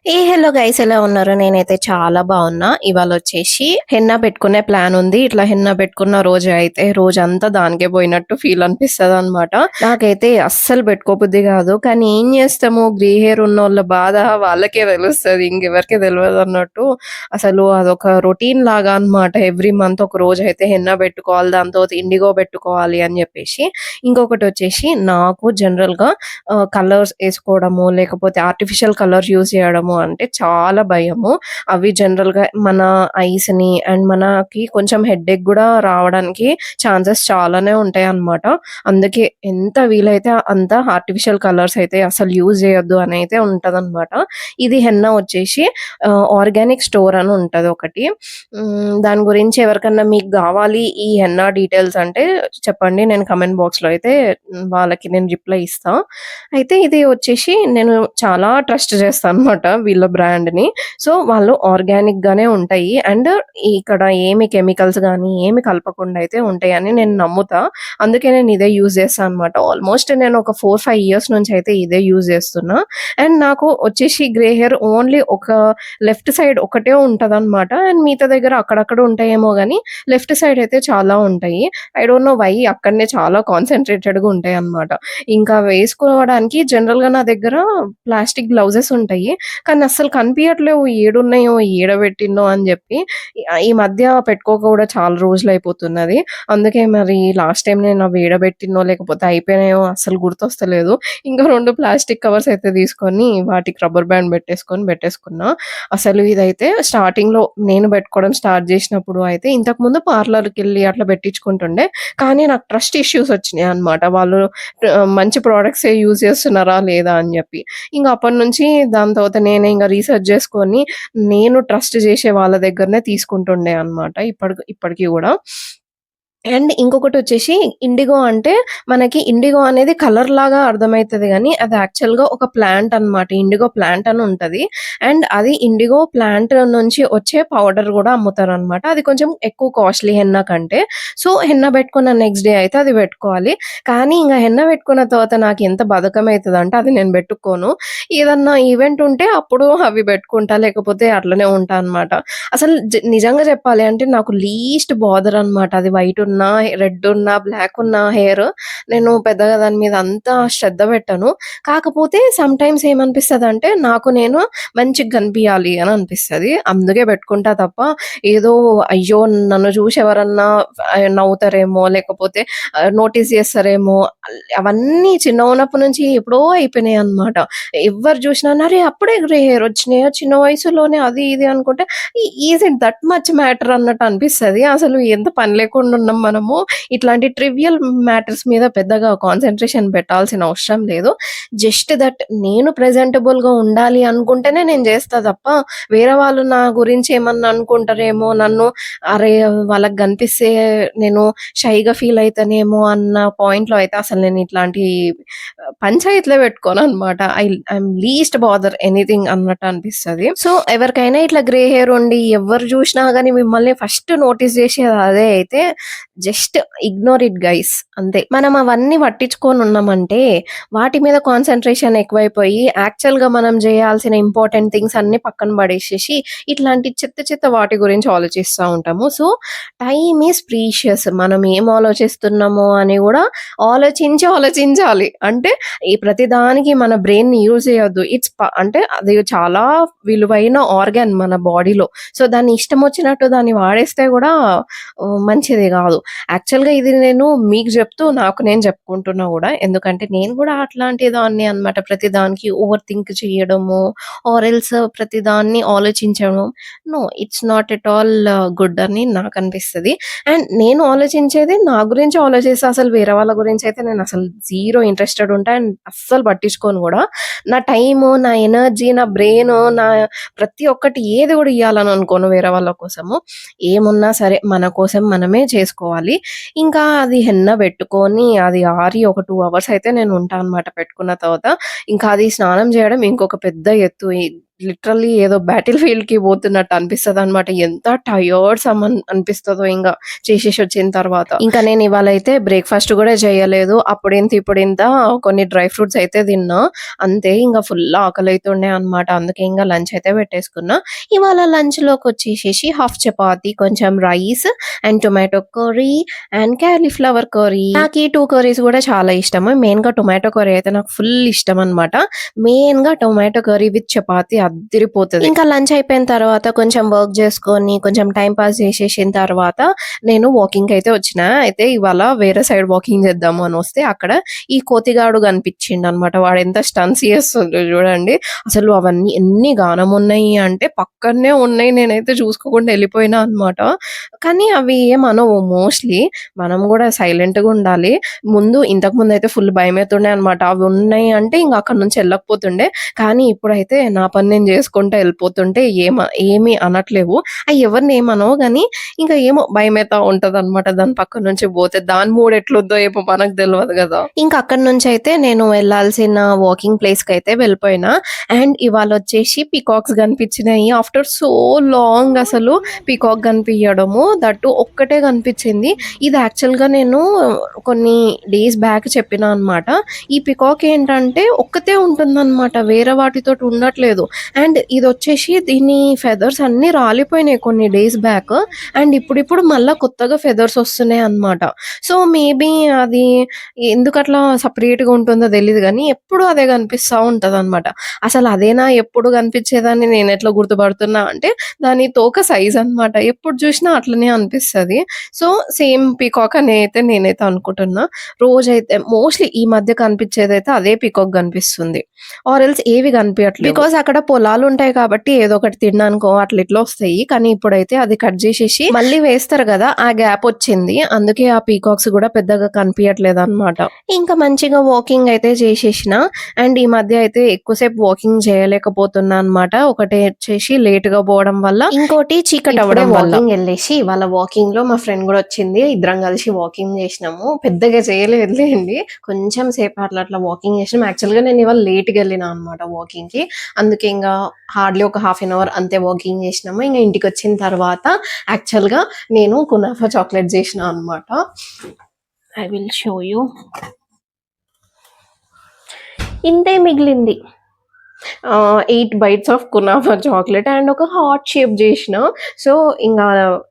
Hello guys, ఎలా ఉన్నారు? నేనైతే చాలా బాగున్నా. ఇవాళొచ్చేసి హెన్నా పెట్టుకునే ప్లాన్ ఉంది. ఇట్లా హెన్నా పెట్టుకున్న రోజు అయితే రోజంతా దానికే పోయినట్టు ఫీల్ అనిపిస్తదనమాట. నాకైతే అస్సలు పెట్టుకోబుద్ధి కాదు. కానీ ఏం చేస్తాము, గ్రే హెయిర్ ఉన్నోళ్ళ బాధ వాళ్ళకే తెలుస్తది. ఇంకెవరికీ తెలవదన్నట్టు అసలు అదొక రొటీన్ లాగా అనమాట. ఎవ్రీ మంత్ ఒక రోజైతే హెన్నా పెట్టుకోవాలి. దాని తర్వాత ఇండిగో పెట్టుకోవాలి అని చెప్పేసి. ఇంకొకటొచ్చేసి నాకు జనరల్‌గా కలర్స్ ఏసుకోవడము, లేకపోతే ఆర్టిఫిషియల్ కలర్స్ యూజ్ చేయడము అంటే చాలా భయము. అవి జనరల్‌గా మన ఐస్‌ని అండ్ మనకి కొంచెం హెడ్‌ఏక్ గూడా రావడానికి ఛాన్సెస్ చాలానే ఉంటాయన్నమాట. అందుకే ఎంత వీలైతే అంత ఆర్టిఫిషియల్ కలర్స్ అయితే అసలు యూజ్ చేయొద్దు అనైతే ఉంటదన్నమాట. ఇది హెన్నా వచ్చేసి ఆర్గానిక్ స్టోర్ అని ఉంటది ఒకటి. దాని గురించి ఎవరికన్నా మీకు గావాలి ఈ హెన్నా డీటెయిల్స్ అంటే చెప్పండి. నేను కామెంట్ బాక్స్‌లో అయితే వాళ్ళకి నేను రిప్లై ఇస్తా. అయితే ఇది వచ్చేసి నేను చాలా ట్రస్ట్ చేస్తానన్నమాట వీళ్ళ బ్రాండ్‌ని. సో, వాళ్ళు ఆర్గానిక్‌గానే ఉంటాయి. అండ్ ఇక్కడ ఏమి కెమికల్స్ గానీ, ఏమి కలపకుండా అయితే ఉంటాయని నేను నమ్ముతా. అందుకే నేను ఇదే యూజ్ చేస్తా అనమాట. ఆల్మోస్ట్ నేను ఒక 4, 5 ఇయర్స్ నుంచి అయితే ఇదే యూజ్ చేస్తున్నా. అండ్ నాకు వచ్చేసి గ్రే హెయిర్ ఓన్లీ ఒక లెఫ్ట్ సైడ్ ఒకటే ఉంటదనమాట. అండ్ మిగతా దగ్గర అక్కడక్కడ ఉంటాయేమో గానీ, లెఫ్ట్ సైడ్ అయితే చాలా ఉంటాయి. ఐ డోంట్ నో వై అక్కడనే చాలా కాన్సంట్రేటెడ్‌గా ఉంటాయన్నమాట. ఇంకా వేసుకోవడానికి జనరల్‌గా నా దగ్గర ప్లాస్టిక్ గ్లౌజెస్ ఉంటాయి. కానీ అస్సలు కనిపియట్లేవు. ఏడున్నాయో, ఏడ పెట్టినో అని జెప్పి. ఈ మధ్య పెట్టుకోక కూడా చాలా రోజులయిపోతున్నది. అందుకే మరి లాస్ట్ టైమ్ నేను అవి ఏడబెట్టినో, లేకపోతే అయిపోయినాయో అస్సలు గుర్తొస్తలేదు. ఇంకా 2 ప్లాస్టిక్ కవర్స్ అయితే తీసుకొని వాటికి రబ్బర్ బ్యాండ్ పెట్టేసుకున్నా. అసలు ఇదైతే స్టార్టింగ్‌లో నేను పెట్టుకోవడం స్టార్ట్ జేసినప్పుడు అయితే ఇంతకుముందు పార్లర్‌కెళ్ళి అట్లా పెట్టించుకుంటుండే. కానీ నాకు ట్రస్ట్ ఇష్యూస్ వచ్చినాయన్నమాట. వాళ్ళు మంచి ప్రొడక్ట్సే యూజ్ చేస్తున్నారా లేదా అని జెప్పి. ఇంగ అప్పటినుంచి దాని తర్వాత నేనే ఇంగ రీసెర్చ్ జేసుకొని నేను ట్రస్ట్ జేసే వాళ్ళ దగ్గరనే తీసుకుంటుండే అన్నమాట. ఇప్పటికి గూడా. అండ్ ఇంకొకటొచ్చేసి ఇండిగో అంటే మనకి ఇండిగో అనేది కలర్‌లాగా అర్థమైతది గానీ, అది యాక్చువల్‌గా ఒక ప్లాంట్ అన్నమాట. ఇండిగో ప్లాంట్ అని ఉంటది. అండ్ అది ఇండిగో ప్లాంట్ నుంచి వచ్చే పౌడర్ గూడా అమ్ముతారనమాట. అది కొంచెం ఎక్కువ కాస్ట్‌లీ హెన్నా కంటే. సో, హెన్నా పెట్టుకున్న నెక్స్ట్ డే అయితే అది పెట్టుకోవాలి. కానీ ఇంగ హెన్నా పెట్టుకున్న తర్వాత నాకెంత బద్ధకమైతదంటే అది నేను బెట్టుకోను. ఏదన్నా ఈవెంట్ ఉంటే అప్పుడు అవి బెట్టుకుంటా. లేకపోతే అట్లనే ఉంటా అనమాట. అసలు నిజంగా చెప్పాలి అంటే నాకు లీస్ట్ బాదర్ అనమాట. అది వైట్ ఉన్నా, రెడ్ ఉన్నా, బ్లాక్ ఉన్నా హెయిర్ నేను పెద్దగా దాని మీద అంత శ్రద్ధ పెట్టను. కాకపోతే సమ్‌టైమ్స్ ఏమనిపిస్తదంటే నాకు నేను మంచిగా కనిపియాలి అని అనిపిస్తది. అందుకే పెట్టుకుంటా తప్ప ఏదో అయ్యో! నన్ను చూసి ఎవరన్నా నవ్వుతారేమో, లేకపోతే నోటీస్ చేస్తారేమో అవన్నీ చిన్నగున్నప్పటి నుంచి ఎప్పుడో అయిపోయినాయన్నమాట. ఎవ్వరు చూసినా "అరే! అప్పుడే గ్రే హెయిర్ వచ్చినాయా? చిన్న వయసులోనే అది ఇది" అనుకుంటే is it that much matter అన్నట్టు అనిపిస్తది. అసలు ఎంత పని లేకుండా ఉన్నాం మనము. ఇట్లాంటి ట్రివియల్ మ్యాటర్స్ మీద పెద్దగా కాన్సంట్రేషన్ పెట్టాల్సిన అవసరం లేదు. జస్ట్ దట్ నేను ప్రెజెంటబుల్‌గా ఉండాలి అనుకుంటేనే నేను చేస్తా తప్ప, వేరే వాళ్ళు నా గురించి ఏమన్నా అనుకుంటారేమో, నన్ను అరే! వాళ్ళకి కనిపిస్తే నేను షైగా ఫీల్ అయితానేమో అన్న పాయింట్‌లో అయితే అసలు నేను ఇట్లాంటి పంచాయతీలే పెట్టుకోననమాట. ఐయామ్ లీస్ట్ బాదర్ ఎనీథింగ్ అన్నట్టు అనిపిస్తది. సో, ఎవరికైనా ఇట్లా గ్రే హెయిర్ ఉండి ఎవ్వరు చూసినా గాని మిమ్మల్ని ఫస్ట్ నోటీస్ చేసేది అదే అయితే జస్ట్ ఇగ్నోర్ ఇట్ గైస్ అంతే. మనం అవన్నీ పట్టించుకొని ఉన్నామంటే వాటి మీద కాన్సంట్రేషన్ ఎక్కువైపోయి యాక్చువల్‌గా మనం చేయాల్సిన ఇంపార్టెంట్ థింగ్స్ అన్నీ పక్కన పడేసేసి ఇట్లాంటి చెత్త చెత్త వాటి గురించి ఆలోచిస్తా ఉంటాము. So, time is precious. మనం ఏం ఆలోచిస్తున్నామో అని గూడా ఆలోచించాలి. అంటే ఈ ప్రతిదానికి మన బ్రెయిన్‌ని యూజ్ చేయొద్దు. అంటే అది చాలా విలువైన ఆర్గాన్ మన బాడీలో. సో, దాన్ని ఇష్టమొచ్చినట్టు దాన్ని వాడేస్తే గూడా మంచిది గాదు. యాక్చువల్‌గా ఇది నేను మీకు జెప్తూ నాకు నేను జెప్పుకుంటున్నా గూడా. ఎందుకంటే నేను గూడా అట్లాంటి దాన్ని అన్నమాట. ప్రతిదానికి ఓవర్ థింక్ చేయడము ఆర్ ఎల్స్ ప్రతిదాన్ని ఆలోచించడం. No, it's not at all good అని నాకనిపిస్తది. అండ్ నేను ఆలోచించేది నా గురించి ఆలోచిస్తా. అసలు వేరే వాళ్ళ గురించయితే నేనసలు జీరో ఇంట్రెస్టెడ్ ఉంటా. అండ్ అస్సలు పట్టించుకోను గూడా. నా టైము, నా ఎనర్జీ, నా బ్రెయిను, నా ప్రతి ఒక్కటి ఏది గూడా ఇయ్యాలని అనుకోను వేరే వాళ్ళ కోసము. ఏమున్నా సరే మన కోసం మనమే చేసుకోవాలి. ఇంకా అది హెన్నా పెట్టుకొని అది ఆరి ఒక 2 అవర్స్ అయితే నేను ఉంటా అనమాట పెట్టుకున్న తర్వాత. ఇంకా అది స్నానం జేయడం ఇంకొక పెద్ద ఎత్తు. లిటరల్లీ ఏదో బ్యాటిల్ ఫీల్డ్‌కి పోతున్నట్టు అనిపిస్తదనమాట. ఎంత టయర్డ్ అనిపిస్తదో ఇంగ చేసేసి వచ్చిన తర్వాత. ఇంకా నేను ఇవాళైతే బ్రేక్‌ఫాస్ట్ గూడా చేయలేదు. అప్పుడింత ఇప్పుడింత కొన్ని డ్రై ఫ్రూట్స్ అయితే తిన్నా. అంతే ఇంగ ఫుల్ ఆకలైతుండే అనమాట. అందుకే ఇంగ లంచ్ అయితే పెట్టేసుకున్నా. ఇవాళ లంచ్‌లోకొచ్చేసేసి హాఫ్ చపాతీ, కొంచెం rice and tomato curry and cauliflower curry. నాకు ఈ 2 కర్రీస్ గూడా చాలా ఇష్టము. మెయిన్‌గా టొమాటో కర్రీ అయితే నాకు ఫుల్ ఇష్టమనమాట. మెయిన్‌గా టొమాటో కర్రీ విత్ చపాతీ అద్దిరిపోతది. ఇంకా లంచ్ అయిపోయిన తర్వాత కొంచెం వర్క్ చేసుకొని, కొంచెం టైమ్ పాస్ చేసేసిన తర్వాత నేను వాకింగ్‌కయితే వచ్చినా. అయితే ఇవాళ వేరే సైడ్ వాకింగ్ చేద్దాము అని వస్తే అక్కడ ఈ కోతిగాడు కనిపించిండనమాట. వాడెంత స్టన్స్ చేస్తుండో చూడండి. అసలు అవన్నీ ఎన్ని గానమున్నాయి అంటే పక్కనే ఉన్నాయి. నేనైతే చూసుకోకుండా ఎళ్ళిపోయినా అనమాట. కానీ అవి ఏమనవు మోస్ట్‌లీ. మనం గూడా సైలెంట్‌గా ఉండాలి. ఇంతకుముందయితే ఫుల్ భయమైతుండే అనమాట. అవి ఉన్నాయి అంటే ఇంక అక్కడి నుంచి ఎళ్ళకపోతుండే. కానీ ఇప్పుడైతే నా పని నేను చేసుకుంటా ఎళ్ళిపోతుంటే ఏమి అనట్లేవు. అయి ఎవరిని ఏమనవు గానీ ఇంకా ఏమో భయమైతా ఉంటదనమాట. దాని పక్క నుంచి పోతే. దాని మూడ్ ఎట్లుద్దో ఏమో మనకు తెలవదు గదా! ఇంక అక్కడి నుంచయితే నేను వెళ్ళాల్సిన వాకింగ్ ప్లేస్‌కయితే వెళ్ళిపోయినా. అండ్ ఇవాళొచ్చేసి పీకాక్స్ కనిపించినాయి. ఆఫ్టర్ సో లాంగ్ అసలు పీకాక్ కనిపియడము. దట్ టూ ఒక్కటే కనిపించింది. ఇది యాక్చువల్‌గా నేను కొన్ని డేస్ బ్యాక్ చెప్పినా అనమాట. ఈ పీకాక్ ఏంటంటే ఒక్కతే ఉంటుందనమాట. వేరే వాటితోటి ఉండట్లేదు. అండ్ ఇదొచ్చేసి దీని ఫెదర్స్ అన్నీ రాలిపోయినాయి కొన్ని డేస్ బ్యాక్. అండ్ ఇప్పుడిప్పుడు మళ్ళా కొత్తగా ఫెదర్స్ వస్తున్నాయి అనమాట. సో, మేబీ అది ఎందుకట్లా సెపరేట్‌గా ఉంటుందో తెలీదు గానీ, ఎప్పుడూ అదే కనిపిస్తా ఉంటదనమాట. అసలు అదేనా ఎప్పుడు కనిపించేదాన్ని నేనెట్లా గుర్తుపడుతున్నా అంటే, దాని తోక సైజ్ అనమాట. ఎప్పుడు చూసినా అట్లనే అనిపిస్తది. సో, సేమ్ పీకాక్ అని అయితే నేనైతే అనుకుంటున్నా. రోజైతే మోస్ట్‌లీ ఈ మధ్య కనిపించేదైతే అదే పీకాక్ కనిపిస్తుంది. ఆర్ ఎల్స్ ఏవి కనిపియట్లేవు. బికాజ్ అక్కడ పొలాలుంటాయి కాబట్టి ఏదో ఒకటి తినడానికో అట్లా ఇట్లా వస్తాయి. కానీ ఇప్పుడైతే అది కట్ చేసేసి మళ్ళీ వేస్తారు గదా! ఆ గ్యాప్ వచ్చింది. అందుకే ఆ పీకాక్స్ గూడా పెద్దగా కనిపియట్లేదనమాట. ఇంకా మంచిగా వాకింగ్ అయితే చేసేసిన. అండ్ ఈ మధ్య అయితే ఎక్కువసేపు వాకింగ్ చేయలేకపోతున్నా అనమాట. ఒకటి వచ్చేసి లేట్‌గా పోవడం వల్ల, ఇంకోటి చీకటవ్వడం వల్ల. వాకింగ్ ఎళ్ళేసి ఇవాళ వాకింగ్‌లో మా ఫ్రెండ్ గూడా వచ్చింది. ఇద్దరం కలిసి వాకింగ్ చేసినాము. పెద్దగా చేయలేదులేండి. కొంచెం సేపు అట్లా అట్లా వాకింగ్ చేసినాం. యాక్చువల్‌గా నేను ఇవాళ లేట్‌గా ఎళ్ళినా అనమాట వాకింగ్‌కి. అందుకే ఇంగా హార్డ్‌లీ ఒక హాఫ్ ఎన్ అవర్ అంతే వాకింగ్ చేసినాము. ఇంగ ఇంటికొచ్చిన తర్వాత యాక్చువల్‌గా నేను కునాఫా చాక్లెట్ చేసినా అనమాట. I will show you. ఇంతే మిగిలింది. 8 బైట్స్ ఆఫ్ కునాఫా చాక్లెట్ అండ్ ఒక హార్ట్ షేప్ చేసిన. సో, ఇంగా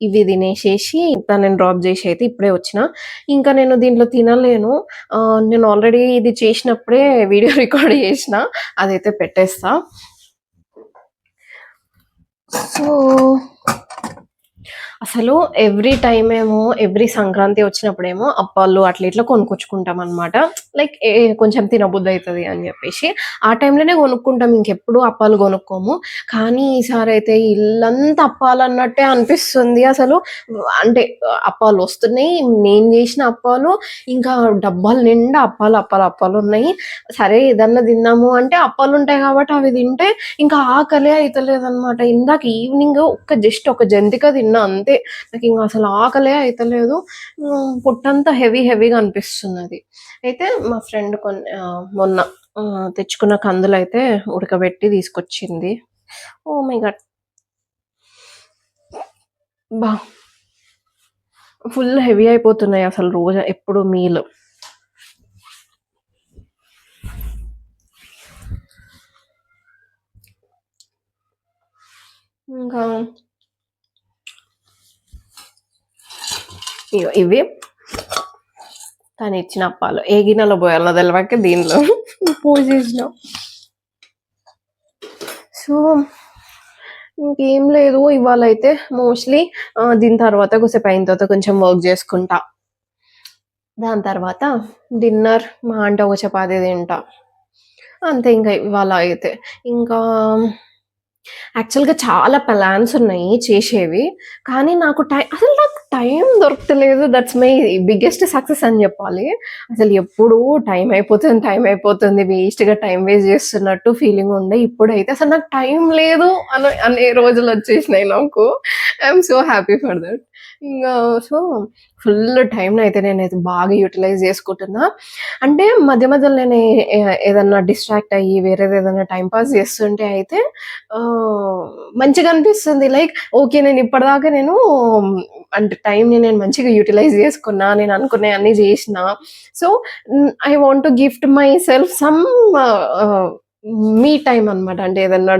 ఇవి తినేసేసి తనని డ్రాప్ చేసి అయితే ఇప్పుడే వచ్చిన. ఇంకా నేను దీంట్లో తినలేను. నేను ఆల్రెడీ ఇది చేసినప్పుడే వీడియో రికార్డ్ చేసిన. అదైతే పెట్టేస్తా. సో, అసలు ఎవ్రీ సంక్రాంతి వచ్చినప్పుడేమో అప్పాలు అట్లా ఇట్లా కొనుక్కొచ్చుకుంటామనమాట. లైక్ కొంచెం తినబుద్దయితది అని జెప్పేసి. ఆ టైంలోనే కొనుక్కుంటాం. ఇంకెప్పుడు అప్పాలు కొనుక్కోము. కానీ ఈసారైతే ఇల్లంతా అప్పాలన్నట్టే అనిపిస్తుంది. అసలు అంటే అప్పాలొస్తున్నాయి. నేను జేసిన అప్పాలు ఇంకా డబ్బాల నిండా అప్పాలున్నాయి. సరే ఏదన్నా తిందాము అంటే అప్పాలుంటాయి కాబట్టి అవి తింటే ఇంకా ఆకలే అయితలేదనమాట. ఇందాక ఈవినింగ్ జస్ట్ ఒక జంతిక తిన్నా అంతే. నాకింక అసలు ఆకలే అయితలేదు. పొట్టంతా హెవీగా అనిపిస్తున్నది. అయితే మా ఫ్రెండ్ మొన్న తెచ్చుకున్న కందులైతే ఉడకబెట్టి తీసుకొచ్చింది. Oh my God! అబ్బా! ఫుల్ హెవీ అయిపోతున్నాయి అసలు రోజు ఎప్పుడు మీల్. ఇంకా ఇవి తనిచ్చిన అప్పాలు. ఏ గిన్నెలో పోయాలో తెలవక దీనిలో పోసేసినా. సో, ఇంకేం లేదు ఇవాళైతే మోస్ట్‌లీ దీని తర్వాత కొద్దిసేపు అయిన తర్వాత కొంచెం వర్క్ చేసుకుంటా. దాని తర్వాత డిన్నర్ మహా అంటే ఒక చపాతీ తింటా. అంతే ఇంక ఇవాళ అయితే. ఇంకా యాక్చువల్‌గా చాలా ప్లాన్స్ ఉన్నాయి చేసేవి. కానీ నాకు టైం దొరుకుతలేదు. దట్స్ మై బిగ్గెస్ట్ సక్సెస్ అని జెప్పాలి. అసలు ఎప్పుడూ టైం అయిపోతుంది. వేస్ట్‌గా టైం వేస్ట్ చేస్తున్నట్టు ఫీలింగ్ ఉండే. ఇప్పుడైతే అసలు నాకు టైం లేదు అనే రోజులొచ్చేసినాయి నాకు. I am so happy for that. ఇంగా సో, ఫుల్ టైమ్‌నయితే నేనైతే బాగా యుటిలైజ్ జేసుకుంటున్నా. అంటే మధ్య మధ్యలో నేను ఏదన్నా డిస్ట్రాక్ట్ అయ్యి వేరేదేదన్నా టైమ్ పాస్ జేస్తుంటే అయితే ఆహ్, మంచిగా అనిపిస్తుంది. Like okay. ఇప్పటిదాకా అంటే టైమ్‌ని నేను మంచిగా యుటిలైజ్ జేసుకున్నా. నేను అనుకున్నయన్నీ జేసినా. So, I want to gift my self some ఆహ్, మీ టైమ్ అనమాట. అంటే ఏదన్నా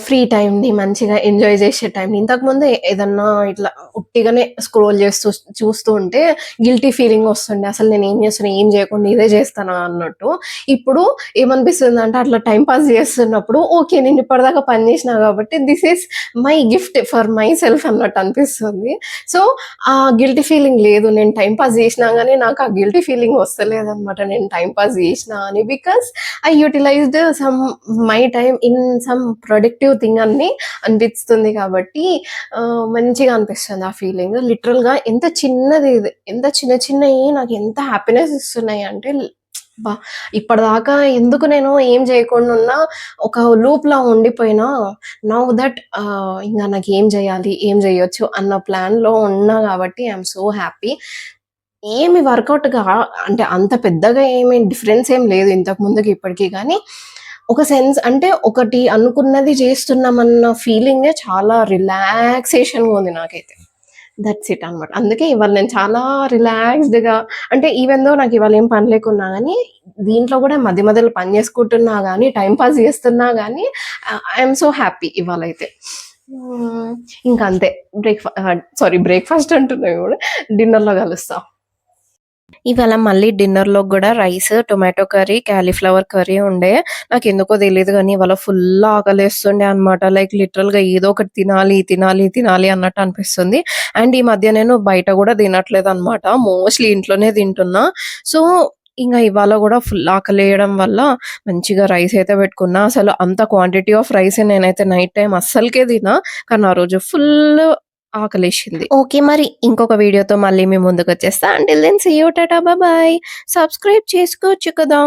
ఫ్రీ టైమ్‌ని మంచిగా ఎంజాయ్ జేసే టైంని. ఇంతకుముందు ఏదన్నా ఇట్లా ఉట్టిగానే స్క్రోల్ చేస్తూ చూస్తూ ఉంటే గిల్టీ ఫీలింగ్ వస్తుండే. అసలు నేనేం చేస్తున్నా, ఏం చేయకుండా ఇదే చేస్తానా అన్నట్టు. ఇప్పుడు ఏమనిపిస్తుందంటే అట్లా టైమ్ పాస్ చేస్తున్నప్పుడు ఓకే. నేను ఇప్పటిదాకా పని చేసినా కాబట్టి this is my gift for my self అన్నట్టు అనిపిస్తుంది. సో, ఆ గిల్టీ ఫీలింగ్ లేదు. నేను టైమ్ పాస్ చేసినా గానీ నాకు ఆ గిల్టీ ఫీలింగ్ వస్తలేదన్నమాట. నేను టైమ్ పాస్ చేసినా అని. Because I utilised my time in some productive thing అని అనిపిస్తుంది కాబట్టి మంచిగా అనిపిస్తుంది ఆ ఫీలింగ్. లిటరల్‌గా ఎంత చిన్నది ఇది, ఎంత చిన్న చిన్నయి నాకు ఎంత హ్యాపీనెస్ ఇస్తున్నాయి అంటే అబ్బా! ఇప్పటిదాకా ఎందుకు నేను ఏం చేయకుండా ఉన్నా, ఒక లూప్‌లో ఉండిపోయినా, నౌ దట్ ఇంగ నాకేం చేయాలి, ఏం చేయొచ్చు అన్న ప్లాన్‌లో ఉన్నా కాబట్టి ఐ యామ్ సో హ్యాపీ. ఏమి వర్కౌట్ అంటే అంత పెద్దగా ఏమి డిఫరెన్స్ ఏం లేదు ఇంతకు ముందుకి ఇప్పటికి గానీ, ఒక సెన్స్ అంటే ఒకటి అనుకున్నది చేస్తున్నామన్న ఫీలింగే చాలా రిలాక్సేషన్‌గా ఉంది నాకైతే. దట్స్ ఇట్ అనమాట. అందుకే ఇవాళ నేను చాలా రిలాక్స్‌డ్‌గా అంటే ఈవెన్ దో నాకు ఇవాళ ఏం పని లేకున్నా గానీ, దీంట్లో గూడా మధ్య మధ్యలో పని చేసుకుంటున్నా గానీ, టైమ్ పాస్ చేస్తున్నా గానీ ఐ యామ్ సో హ్యాపీ ఇవాళైతే. హ్మ్. ఇంకంతే. బ్రేక్‌ఫాస్ట్ అంటున్నా చూడు డిన్నర్‌లో కలుస్తా. ఇవాళ మళ్ళీ డిన్నర్‌లోకి గూడా rice, tomato curry, cauliflower curry ఉండే. నాకెందుకో తెలీదు గానీ ఇవాళ ఫుల్ ఆకలేస్తుండే అనమాట. లైక్ లిటరల్‌గా ఏదో ఒకటి తినాలి, తినాలి, తినాలి అన్నట్టు అనిపిస్తుంది. అండ్ ఈ మధ్య నేను బయట గూడా తినట్లేదనమాట. మోస్ట్‌లీ ఇంట్లోనే తింటున్నా. సో, ఇంగ ఇవాళ గూడా ఫుల్ ఆకలేయడం వల్ల మంచిగా రైస్ అయితే పెట్టుకున్నా. అసలు అంత క్వాంటిటీ ఆఫ్ రైస్ నేనైతే నైట్ టైమ్ అస్సలకే తినా. కానీ ఆ రోజు ఫుల్ ఆకలేసింది. ఓకే. మరి ఇంకొక వీడియోతో మళ్ళీ మీ ముందుకొచ్చేస్తా. Until then see you. Tata. Bye. Subscribe చేసుకోవచ్చు కదా!